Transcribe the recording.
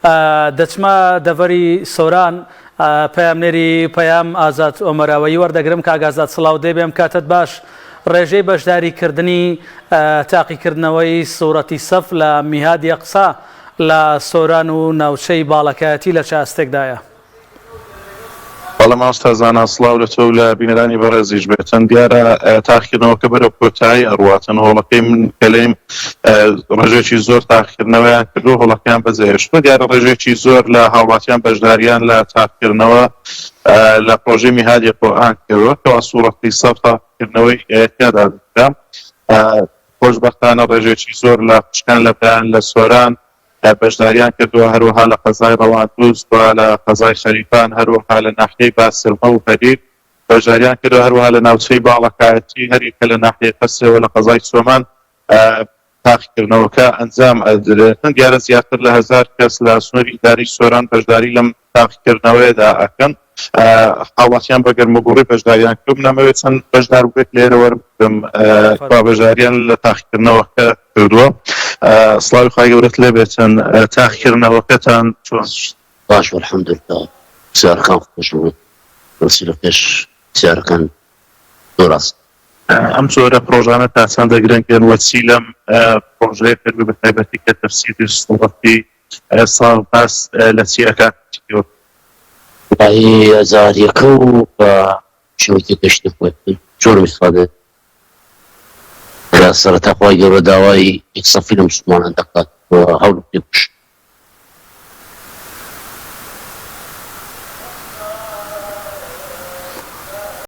دەچمە دەڤەری سۆران پەیامنێری پەیام ئازاد ئۆمەراوەیی وەردەگرم کاک ئازاد سڵاو دەبێم کاتت باش ڕێژەی بەشداریکردنی تاقیکردنەوەی سوورەتی سەف لە میهادی قسا لە سۆران و ناوچەی باڵەکایەتی لە چاستێکدایە. بەڵام ئاستازانە سڵاو لە تۆ لە بینەرانی بەڕێزیش بێتن دیارە تاقیکردنەوەکە بەرەو کۆتایی ئەڕواتن هۆڵەکەی من کەلەیم ڕێژێکی زۆر تاقیکردنەوەیان کردو هۆڵەکەیان بەجێهێشتووە دیارە ڕێژێکی زۆر لە هاوڵاتیان بەشداریان لە تاقیکردنەوە لە پرۆژەی میهادی قورئان کردووە کەوا سوورەتی سەف تاقیکردنەوەی تێدا دەکرا خۆشبەختانە ڕێژێکی زۆر لە قوچکان لە بەیان لە سۆران بەشداریان کردووە هەروەها لە قەزای ڕەواندوز و لە قەزای خەریفان هەروەها لە ناحیەی باسڵمە و هەریر بەشداریان کردووە هەروەها لە ناوچەی باڵەکایەتی هەریکە لە ناحیەی قەسرەوە لە قەزای سۆمان تاقیکردنەوەکە ئەنجام ئەدرێتن دیارە زیاتر لە 1000 کەس لە سنووری ئیداری سۆران بەشداری لەم تاقیکردنەوەیەدا ئەکەن هاوڵاتیان بە گەرمەگوڕی بەشداریان کرد نامەوێت چەند بەشدار بێت لێرە وەربگرم بەشداریان لە تاقیکردنەوەکە کردووە. سڵاوی خوای گەورەت لێ بێتن تاقیکردنەوەکەتان چۆن؟ باش والحەمدولله پرسیارەکان خۆش بوون ڕستی لە پێش پرسیارەکان زۆر ڕاست ئەم جۆرە پرۆژانە تا چەندە گرنگن وەچی لەم پرۆژەیە کردو بە تایبەتی کە تەفسیری سوڵەتی ساڵ باس لە چی ئەکات وڵاهی ئەزاریەکە و بە شێوەیەکی گەشتی خۆی زۆر میخوابێت لە سەرەتا خوای گەورە داوای یەکسەفی لە موسڵمانان دەکات و هەوڵ پێ بکوشت